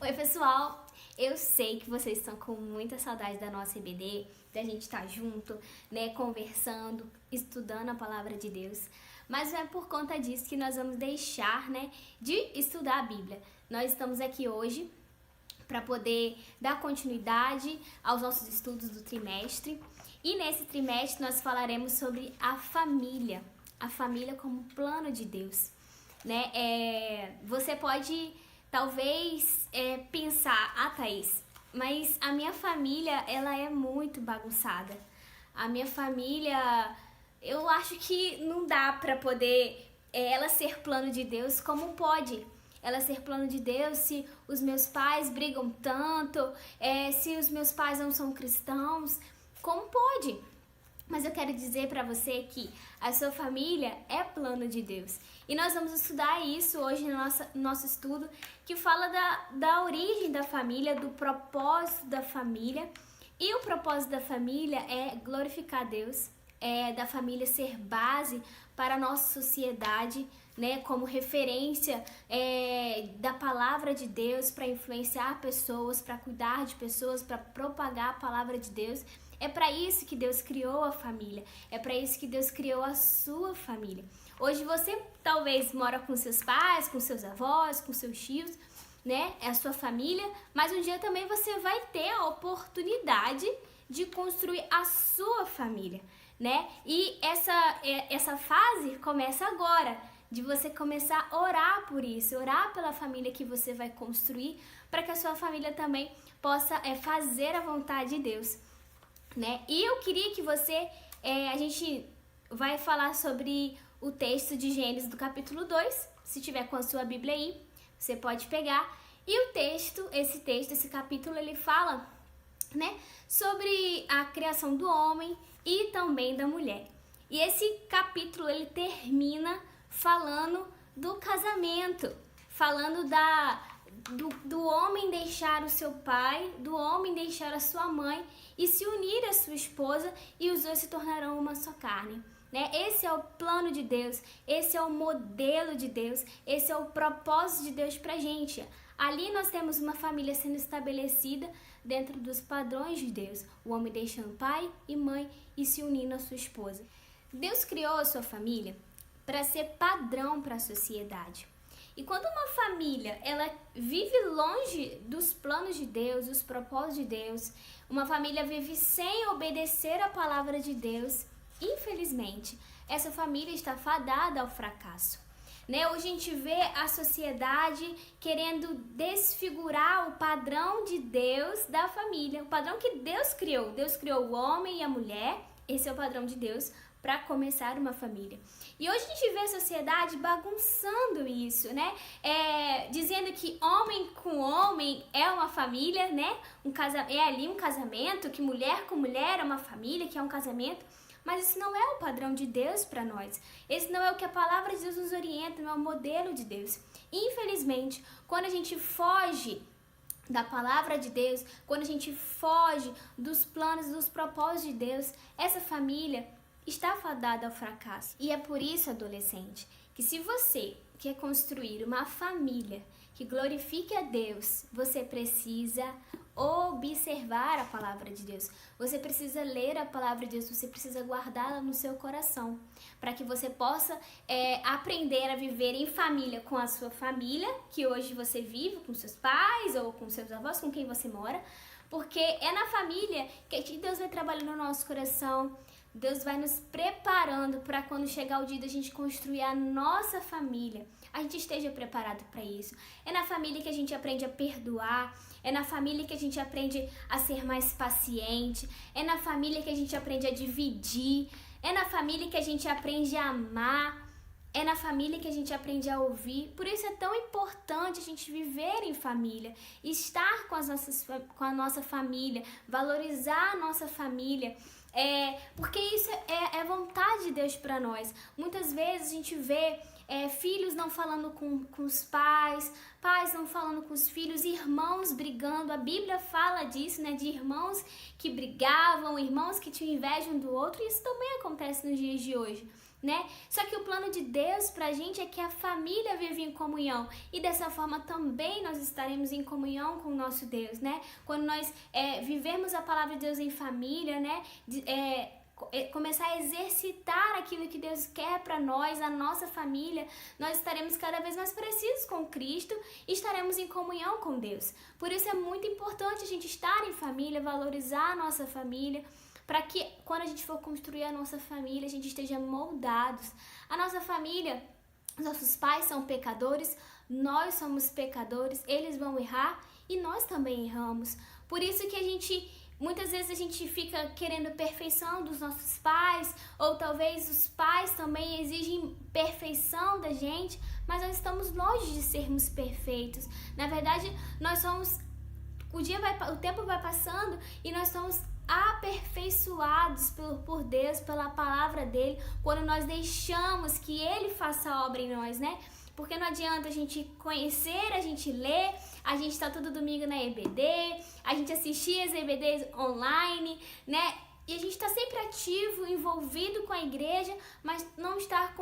Oi, pessoal! Eu sei que vocês estão com muita saudade da nossa EBD, da gente estar junto, né, conversando, estudando a palavra de Deus. Mas não é por conta disso que nós vamos deixar, né, de estudar a Bíblia. Nós estamos aqui hoje para poder dar continuidade aos nossos estudos do trimestre. E nesse trimestre nós falaremos sobre a família como plano de Deus, né? Você pode talvez pensar, Thaís, mas a minha família ela é muito bagunçada. A minha família, eu acho que não dá para poder ela ser plano de Deus. Como pode ela ser plano de Deus se os meus pais brigam tanto, se os meus pais não são cristãos? Como pode? Mas eu quero dizer para você que a sua família é plano de Deus. E nós vamos estudar isso hoje no nosso estudo, que fala da origem da família, do propósito da família. E o propósito da família é glorificar Deus, da família ser base para a nossa sociedade, né, como referência da palavra de Deus para influenciar pessoas, para cuidar de pessoas, para propagar a palavra de Deus. É para isso que Deus criou a família, é para isso que Deus criou a sua família. Hoje você talvez mora com seus pais, com seus avós, com seus tios, né? É a sua família, mas um dia também você vai ter a oportunidade de construir a sua família, né? E essa fase começa agora, de você começar a orar por isso, orar pela família que você vai construir, para que a sua família também possa fazer a vontade de Deus, né? E eu queria que você, a gente vai falar sobre o texto de Gênesis do capítulo 2, se tiver com a sua Bíblia aí, você pode pegar. E esse capítulo, ele fala, né, sobre a criação do homem e também da mulher. E esse capítulo, ele termina falando do casamento, falando do homem deixar o seu pai, do homem deixar a sua mãe e se unir à sua esposa, e os dois se tornarão uma só carne, né? Esse é o plano de Deus, esse é o modelo de Deus, esse é o propósito de Deus pra gente. Ali nós temos uma família sendo estabelecida dentro dos padrões de Deus, o homem deixando pai e mãe e se unindo à sua esposa. Deus criou a sua família para ser padrão para a sociedade. E quando uma família ela vive longe dos planos de Deus, dos propósitos de Deus, uma família vive sem obedecer a palavra de Deus, infelizmente, essa família está fadada ao fracasso, né? Hoje a gente vê a sociedade querendo desfigurar o padrão de Deus da família, o padrão que Deus criou. Deus criou o homem e a mulher, esse é o padrão de Deus para começar uma família. E hoje a gente vê a sociedade bagunçando isso, né? Dizendo que homem com homem é uma família, né? É ali um casamento, que mulher com mulher é uma família, que é um casamento. Mas isso não é o padrão de Deus para nós. Esse não é o que a palavra de Deus nos orienta, não é o modelo de Deus. Infelizmente, quando a gente foge da palavra de Deus, quando a gente foge dos planos, dos propósitos de Deus, essa família está fadada ao fracasso. E é por isso, adolescente, que se você quer construir uma família que glorifique a Deus, você precisa observar a palavra de Deus. Você precisa ler a palavra de Deus, você precisa guardá-la no seu coração, para que você possa aprender a viver em família com a sua família, que hoje você vive com seus pais ou com seus avós, com quem você mora, porque é na família que Deus vai trabalhando no nosso coração. Deus vai nos preparando para quando chegar o dia da gente construir a nossa família, a gente esteja preparado para isso. É na família que a gente aprende a perdoar, é na família que a gente aprende a ser mais paciente, é na família que a gente aprende a dividir, é na família que a gente aprende a amar, é na família que a gente aprende a ouvir. Por isso é tão importante a gente viver em família, estar com a nossa família, valorizar a nossa família, porque isso é vontade de Deus para nós. Muitas vezes a gente vê filhos não falando com os pais, pais não falando com os filhos, irmãos brigando. A Bíblia fala disso, né? De irmãos que brigavam, irmãos que tinham inveja um do outro, e isso também acontece nos dias de hoje. né? Só que o plano de Deus pra gente é que a família vive em comunhão, e dessa forma também nós estaremos em comunhão com o nosso Deus, né? Quando nós vivermos a palavra de Deus em família, né? Começar a exercitar aquilo que Deus quer para nós, a nossa família, nós estaremos cada vez mais parecidos com Cristo e estaremos em comunhão com Deus. Por isso é muito importante a gente estar em família, valorizar a nossa família, para que quando a gente for construir a nossa família, a gente esteja moldados. A nossa família, nossos pais são pecadores, nós somos pecadores, eles vão errar e nós também erramos. Por isso que muitas vezes a gente fica querendo perfeição dos nossos pais, ou talvez os pais também exigem perfeição da gente, mas nós estamos longe de sermos perfeitos. Na verdade, nós somos, o tempo vai passando e nós somos aperfeiçoados por Deus, pela palavra dele, quando nós deixamos que ele faça a obra em nós, né? Porque não adianta a gente conhecer, a gente ler, a gente tá todo domingo na EBD, a gente assistir as EBDs online, né? E a gente tá sempre ativo, envolvido com a igreja, mas não estar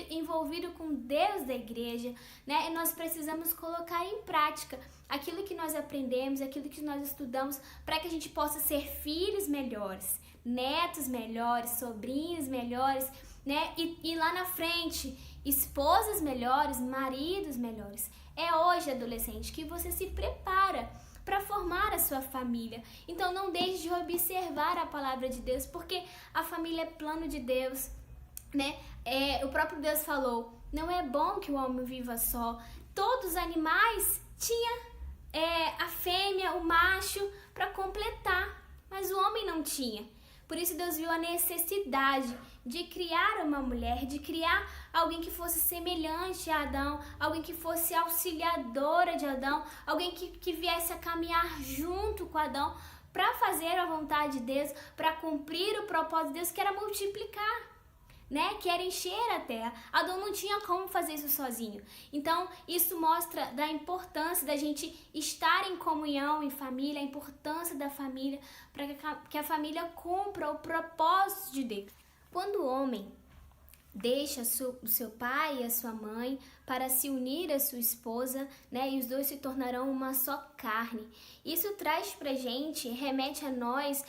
envolvido com Deus da igreja, né? E nós precisamos colocar em prática aquilo que nós aprendemos, aquilo que nós estudamos, para que a gente possa ser filhos melhores, netos melhores, sobrinhos melhores, né? E lá na frente, esposas melhores, maridos melhores. É hoje, adolescente, que você se prepara para formar a sua família. Então não deixe de observar a palavra de Deus, porque a família é plano de Deus, né? O próprio Deus falou, não é bom que o homem viva só. Todos os animais tinham a fêmea, o macho, para completar, mas o homem não tinha. Por isso Deus viu a necessidade de criar uma mulher, de criar alguém que fosse semelhante a Adão, alguém que fosse auxiliadora de Adão, alguém que viesse a caminhar junto com Adão para fazer a vontade de Deus, para cumprir o propósito de Deus, que era multiplicar, né? Que era encher a terra. Adão não tinha como fazer isso sozinho. Então, isso mostra da importância da gente estar em comunhão, em família, a importância da família, para que a família cumpra o propósito de Deus. Quando o homem deixa o seu pai e a sua mãe para se unir à sua esposa, né, e os dois se tornarão uma só carne. Isso traz pra gente, remete a nós,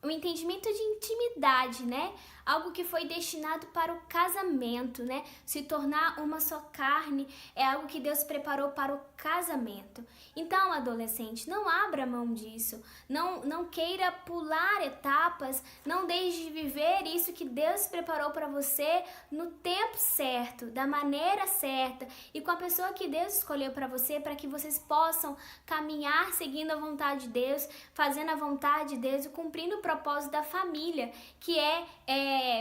um entendimento de intimidade, né? Algo que foi destinado para o casamento, né? Se tornar uma só carne é algo que Deus preparou para o casamento. Então, adolescente, não abra mão disso. Não queira pular etapas. Não deixe de viver isso que Deus preparou para você no tempo certo, da maneira certa e com a pessoa que Deus escolheu para você, para que vocês possam caminhar seguindo a vontade de Deus, fazendo a vontade de Deus e cumprindo o propósito da família, que é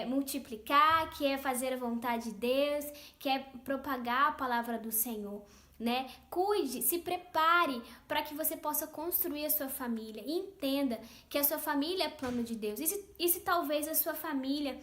multiplicar, que é fazer a vontade de Deus, que é propagar a palavra do Senhor, né? Cuide, se prepare para que você possa construir a sua família e entenda que a sua família é plano de Deus. E se talvez a sua família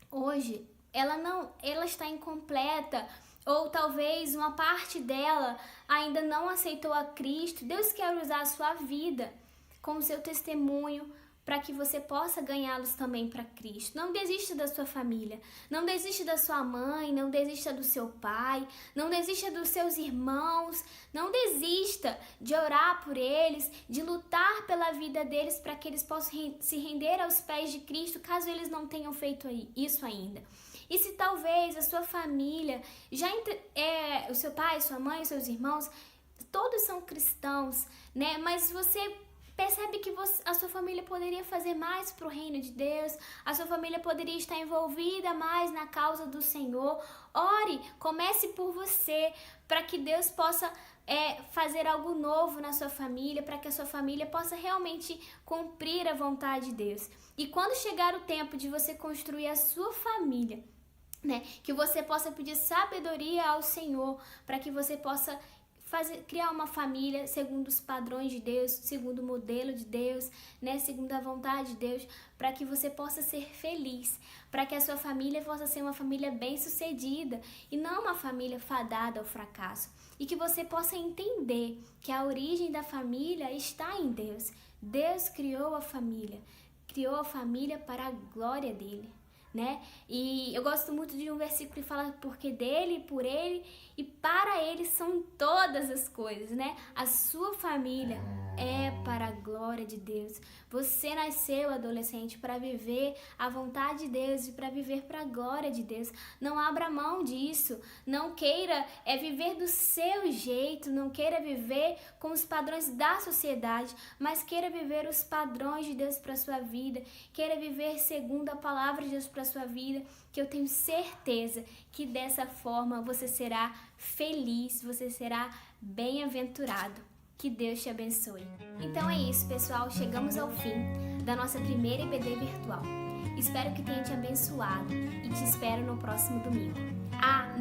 hoje ela está incompleta, ou talvez uma parte dela ainda não aceitou a Cristo, Deus quer usar a sua vida com o seu testemunho para que você possa ganhá-los também para Cristo. Não desista da sua família, não desista da sua mãe, não desista do seu pai, não desista dos seus irmãos, não desista de orar por eles, de lutar pela vida deles para que eles possam se render aos pés de Cristo, caso eles não tenham feito isso ainda. E se talvez a sua família, o seu pai, sua mãe, seus irmãos, todos são cristãos, né? Mas você percebe que a sua família poderia fazer mais para o reino de Deus, a sua família poderia estar envolvida mais na causa do Senhor. Ore, comece por você, para que Deus possa fazer algo novo na sua família, para que a sua família possa realmente cumprir a vontade de Deus. E quando chegar o tempo de você construir a sua família, né, que você possa pedir sabedoria ao Senhor, para que você possa criar uma família segundo os padrões de Deus, segundo o modelo de Deus, né, segundo a vontade de Deus, para que você possa ser feliz, para que a sua família possa ser uma família bem-sucedida e não uma família fadada ao fracasso. E que você possa entender que a origem da família está em Deus. Deus criou a família para a glória dele. né? E eu gosto muito de um versículo que fala porque dele, por ele e para ele são todas as coisas, né? A sua família é para a glória de Deus. Você nasceu, adolescente, para viver a vontade de Deus e para viver para a glória de Deus. Não abra mão disso. Não queira viver do seu jeito, não queira viver com os padrões da sociedade, mas queira viver os padrões de Deus para sua vida. Queira viver segundo a palavra de Deus para sua vida, que eu tenho certeza que dessa forma você será feliz, você será bem-aventurado. Que Deus te abençoe. Então é isso, pessoal. Chegamos ao fim da nossa primeira IBD virtual. Espero que tenha te abençoado e te espero no próximo domingo.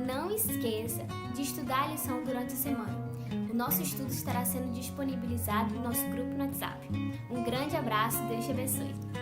Não esqueça de estudar a lição durante a semana. O nosso estudo estará sendo disponibilizado no nosso grupo no WhatsApp. Um grande abraço, Deus te abençoe.